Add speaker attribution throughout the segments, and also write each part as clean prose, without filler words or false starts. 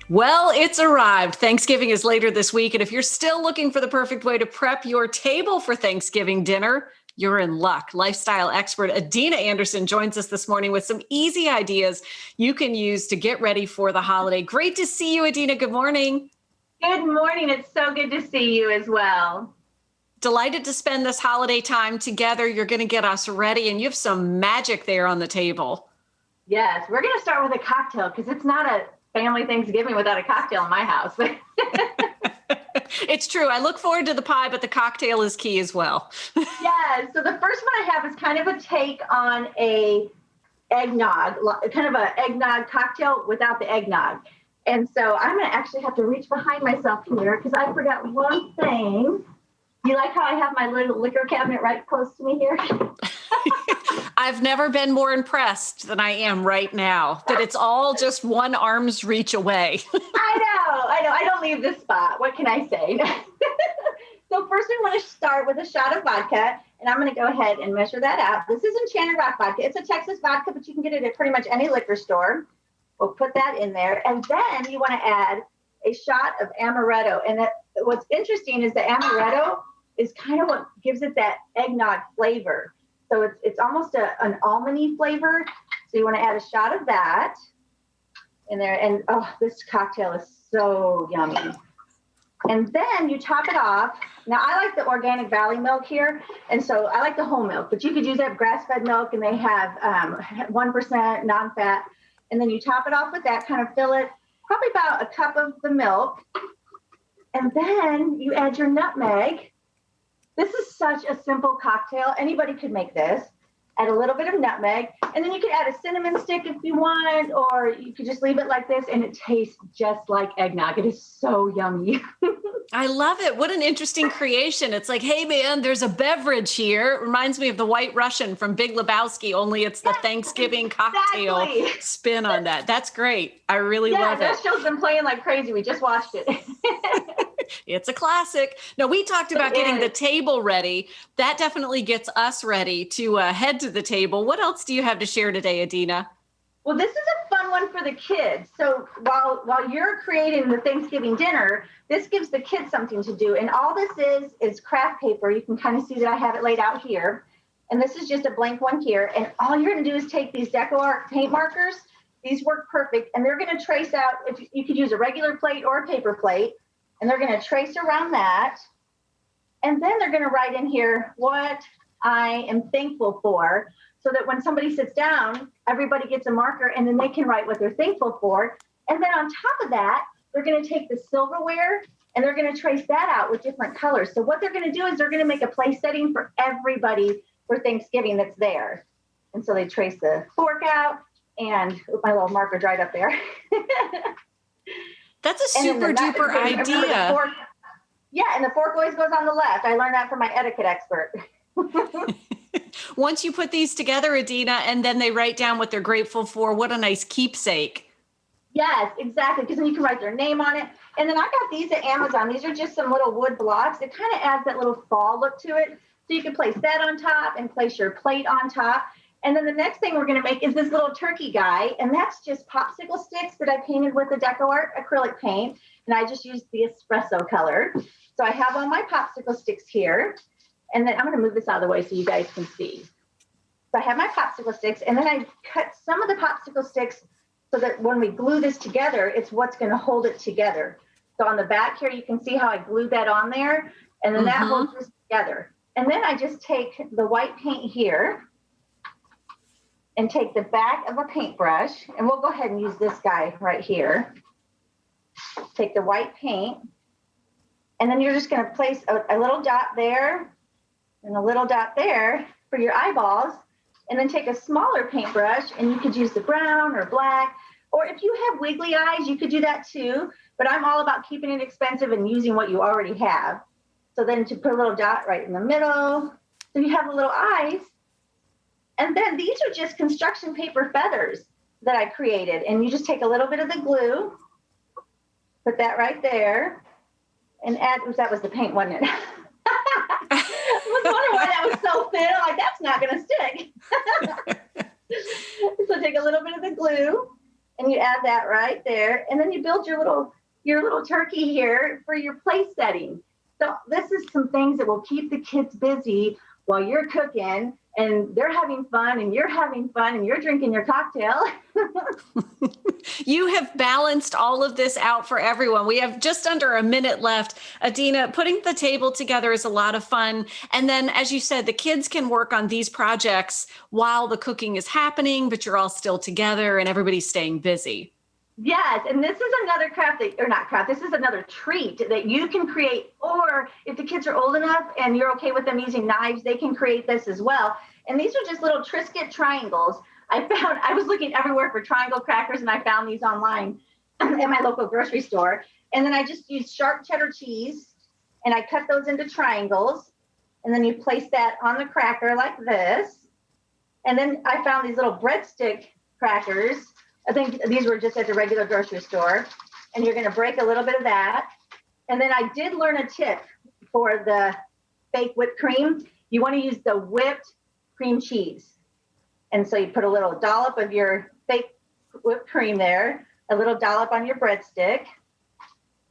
Speaker 1: Well, it's arrived. Thanksgiving is later this week. And if you're still looking for the perfect way to prep your table for Thanksgiving dinner, you're in luck. Lifestyle expert Adeina Anderson joins us this morning with some easy ideas you can use to get ready for the holiday. Great to see you, Adeina. Good morning.
Speaker 2: Good morning. It's so good to see you as well.
Speaker 1: Delighted to spend this holiday time together. You're going to get us ready, and you have some magic there on the table.
Speaker 2: Yes, we're going to start with a cocktail because it's not a family Thanksgiving without a cocktail in my house.
Speaker 1: It's true. I look forward to the pie, but the cocktail is key as well.
Speaker 2: Yeah, so the first one I have is kind of a take on a eggnog, kind of an eggnog cocktail without the eggnog. And so I'm going to actually have to reach behind myself here because I forgot one thing. You like how I have my little liquor cabinet right close to me here?
Speaker 1: I've never been more impressed than I am right now, that it's all just one arm's reach away.
Speaker 2: I know. I don't leave this spot. What can I say? So first we want to start with a shot of vodka, and I'm going to go ahead and measure that out. This is Enchanted Rock vodka. It's a Texas vodka, but you can get it at pretty much any liquor store. We'll put that in there. And then you want to add a shot of amaretto. And what's interesting is the amaretto is kind of what gives it that eggnog flavor. So it's almost an almondy flavor. So you want to add a shot of that in there. And oh, this cocktail is so yummy. And then you top it off. Now I like the organic Valley milk here. And so I like the whole milk, but you could use that grass-fed milk, and they have 1% non-fat. And then you top it off with that, kind of fill it, probably about a cup of the milk. And then you add your nutmeg. This is such a simple cocktail. Anybody could make this. Add a little bit of nutmeg, and then you could add a cinnamon stick if you want, or you could just leave it like this, and it tastes just like eggnog. It is so yummy.
Speaker 1: I love it. What an interesting creation. It's like, hey, man, there's a beverage here. It reminds me of the White Russian from Big Lebowski, only it's the Thanksgiving cocktail
Speaker 2: Exactly.
Speaker 1: spin on that. That's great. I really love it.
Speaker 2: That show's been playing like crazy. We just watched it.
Speaker 1: It's a classic. Now, we talked about getting the table ready. That definitely gets us ready to head to the table. What else do you have to share today, Adeina?
Speaker 2: Well, this is a fun one for the kids. So while you're creating the Thanksgiving dinner, this gives the kids something to do. And all this is craft paper. You can kind of see that I have it laid out here. And this is just a blank one here. And all you're going to do is take these Deco Art paint markers. These work perfect. And they're going to trace out, if you could use a regular plate or a paper plate. And they're going to trace around that. And then they're going to write in here what I am thankful for, so that when somebody sits down, everybody gets a marker, and then they can write what they're thankful for. And then on top of that, they're going to take the silverware and they're going to trace that out with different colors. So what they're going to do is they're going to make a place setting for everybody for Thanksgiving that's there. And so they trace the fork out, and my little marker dried up there.
Speaker 1: That's a super duper idea.
Speaker 2: And the fork always goes on the left. I learned that from my etiquette expert.
Speaker 1: Once you put these together, Adeina, and then they write down what they're grateful for, what a nice keepsake.
Speaker 2: Yes, exactly, because then you can write their name on it. And then I got these at Amazon. These are just some little wood blocks. It kind of adds that little fall look to it. So you can place that on top and place your plate on top. And then the next thing we're going to make is this little turkey guy. And that's just popsicle sticks that I painted with the Deco Art acrylic paint. And I just used the espresso color. So I have all my popsicle sticks here. And then I'm going to move this out of the way so you guys can see. So I have my popsicle sticks, and then I cut some of the popsicle sticks so that when we glue this together, it's what's going to hold it together. So on the back here, you can see how I glued that on there, and then that holds this together. And then I just take the white paint here and take the back of a paintbrush, and we'll go ahead and use this guy right here. Take the white paint, and then you're just going to place a little dot there and a little dot there for your eyeballs, and then take a smaller paintbrush, and you could use the brown or black, or if you have wiggly eyes, you could do that too, but I'm all about keeping it expensive and using what you already have. So then to put a little dot right in the middle, so you have the little eyes. And then these are just construction paper feathers that I created, and you just take a little bit of the glue, put that right there, and add, that was the paint, wasn't it? I was wondering why that was so thin. I'm like, that's not going to stick. So take a little bit of the glue, and And you add that right there. And then you build your little turkey here for your place setting. So this is some things that will keep the kids busy while you're cooking and they're having fun and you're having fun and you're drinking your cocktail.
Speaker 1: You have balanced all of this out for everyone. We have just under a minute left. Adeina, putting the table together is a lot of fun. And then, as you said, the kids can work on these projects while the cooking is happening, but you're all still together and everybody's staying busy.
Speaker 2: Yes, and this is another this is another treat that you can create, or if the kids are old enough and you're okay with them using knives, they can create this as well. And these are just little Triscuit triangles. I was looking everywhere for triangle crackers and I found these online at my local grocery store. And then I just used sharp cheddar cheese and I cut those into triangles. And then you place that on the cracker like this. And then I found these little breadstick crackers. I think these were just at the regular grocery store. And you're going to break a little bit of that. And then I did learn a tip for the fake whipped cream. You want to use the whipped cream cheese. And so you put a little dollop of your fake whipped cream there, a little dollop on your breadstick.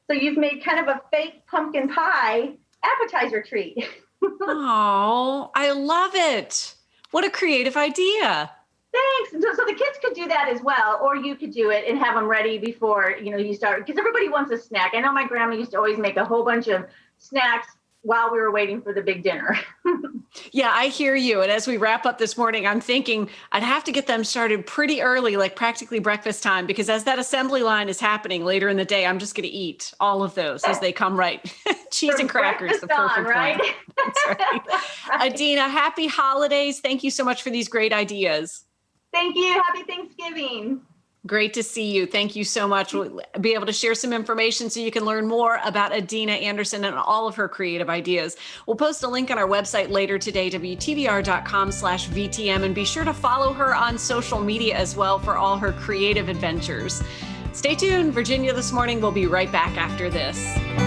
Speaker 2: So you've made kind of a fake pumpkin pie appetizer treat.
Speaker 1: Oh, I love it. What a creative idea.
Speaker 2: Thanks. So the kids could do that as well, or you could do it and have them ready before, you start, because everybody wants a snack. I know my grandma used to always make a whole bunch of snacks while we were waiting for the big dinner.
Speaker 1: Yeah, I hear you. And as we wrap up this morning, I'm thinking I'd have to get them started pretty early, like practically breakfast time, because as that assembly line is happening later in the day, I'm just going to eat all of those as they come right. Cheese and crackers, the perfect
Speaker 2: right?
Speaker 1: one. That's right. Adeina, happy holidays. Thank you so much for these great ideas.
Speaker 2: Thank you. Happy Thanksgiving.
Speaker 1: Great to see you. Thank you so much. We'll be able to share some information so you can learn more about Adeina Anderson and all of her creative ideas. We'll post a link on our website later today, WTVR.com/VTM, and be sure to follow her on social media as well for all her creative adventures. Stay tuned. Virginia This Morning will be right back after this.